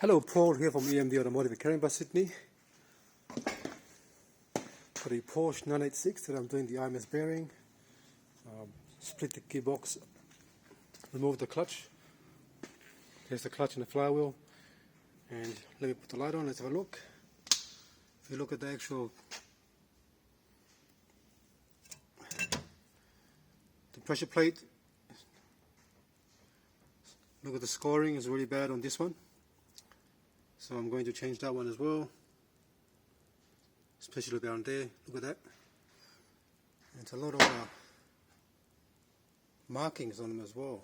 Hello, Paul here from EMD Automotive Carrying by Sydney. For the Porsche 986 that I'm doing the IMS bearing, split the gearbox, remove the clutch. There's the clutch and the flywheel. And let me put the light on, let's have a look. If you look at the actual pressure plate, look at the scoring is really bad on this one. So I'm going to change that one as well, especially down there. Look at that. It's a lot of markings on them as well.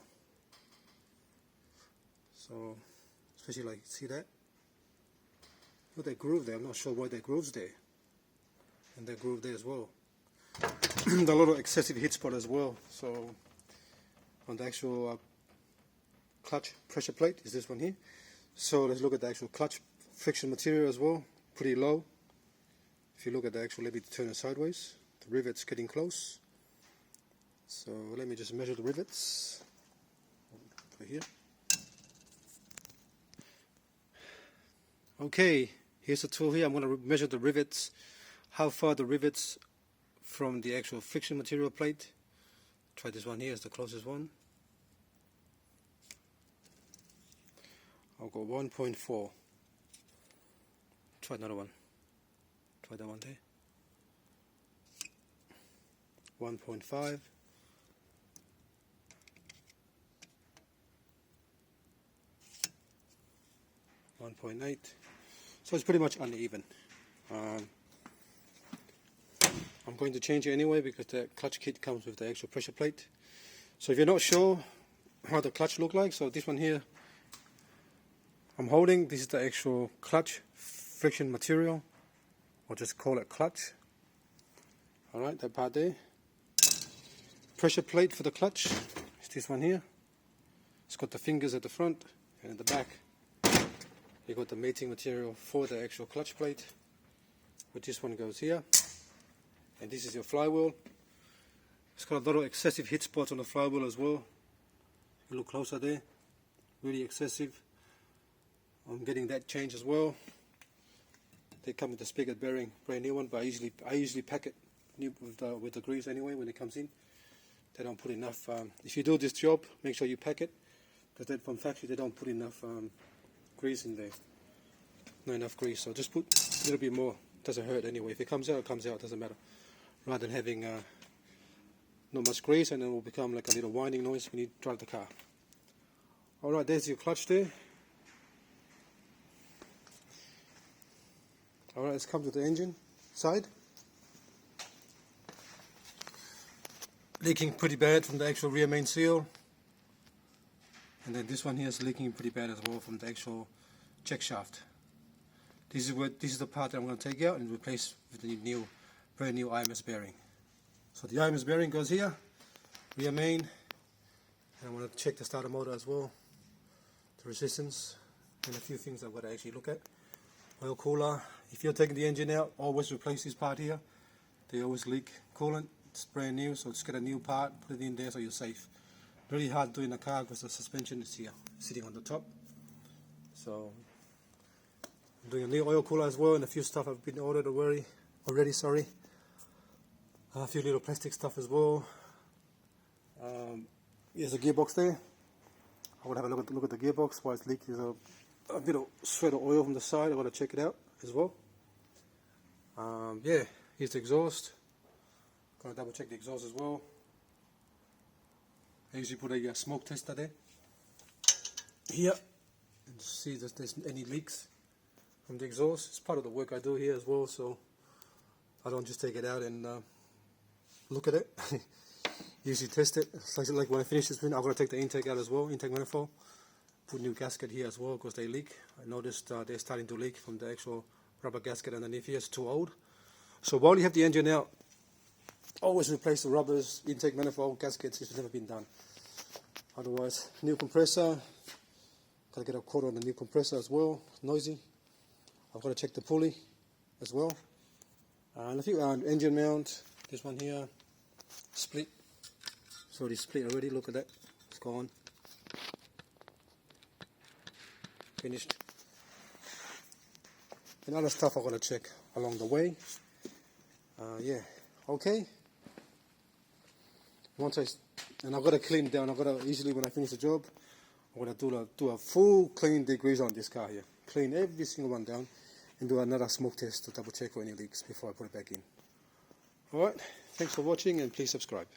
So, especially like, see that? Look at that groove there. I'm not sure why that groove's there. And that groove there as well. A lot of excessive hit spot as well. So, on the actual clutch pressure plate is this one here. So let's look at the actual clutch friction material as well, pretty low. If you look at the actual, let me turn it sideways. The rivet's getting close. So let me just measure the rivets over here. Okay, here's the tool here. I'm going to measure the rivets, how far the rivets from the actual friction material plate. Try this one here, it's the closest one. I'll go 1.4. Try another one. Try that one there. 1.5. 1.8. So it's pretty much uneven. I'm going to change it anyway because the clutch kit comes with the actual pressure plate. So if you're not sure how the clutch look like, so this one here I'm holding, this is the actual clutch friction material, or just call it clutch. Alright, that part there. Pressure plate for the clutch is this one here. It's got the fingers at the front and at the back. You got the mating material for the actual clutch plate, but this one goes here. And this is your flywheel. It's got a lot of excessive hit spots on the flywheel as well. You look closer there, really excessive. I'm getting that change as well. They come with the spigot bearing, brand new one, but I usually pack it new with the grease anyway when it comes in. They don't put enough. If you do this job, make sure you pack it, because from factory they don't put enough grease in there. Not enough grease, so just put a little bit more. Doesn't hurt anyway. If it comes out, doesn't matter. Rather than having not much grease, and then it will become like a little whining noise when you drive the car. Alright, there's your clutch there. Alright, let's come to the engine side. Leaking pretty bad from the actual rear main seal. And then this one here is leaking pretty bad as well from the actual check shaft. This is the part that I'm going to take out and replace with the brand new IMS bearing. So the IMS bearing goes here, rear main, and I'm going to check the starter motor as well, the resistance, and a few things I've got to actually look at. Oil cooler. If you're taking the engine out, always replace this part here. They always leak coolant. It's brand new, so just get a new part, put it in there so you're safe. Really hard doing the car because the suspension is here, sitting on the top. So I'm doing a new oil cooler as well, and a few stuff I've been ordered already. A few little plastic stuff as well. Here's a gearbox there. I would have a look at the gearbox. Why it's leaking. There's a bit of sweat of oil from the side. I want to check it out as well. Yeah, here's the exhaust. Gonna double check the exhaust as well. I usually put a smoke tester there. Here, and see if there's any leaks from the exhaust. It's part of the work I do here as well, so I don't just take it out and look at it. Usually test it. It's like when I finish this one, I'm gonna take the intake out as well, intake manifold. Put new gasket here as well because they leak. I noticed they're starting to leak from the actual rubber gasket underneath here. It's too old. So while you have the engine out, always replace the rubbers, intake manifold, gaskets if it's never been done. Otherwise, new compressor. Gotta get a quote on the new compressor as well. It's noisy. I've got to check the pulley as well. And a few engine mount. This one here, split. It's already split already. Look at that. It's gone. Finished. and other stuff I'm going to check along the way. Yeah, okay. And I've got to clean it down. I've got to, usually when I finish the job, I'm going to do a full clean degreaser on this car here. Clean every single one down and do another smoke test to double check for any leaks before I put it back in. Alright, thanks for watching and please subscribe.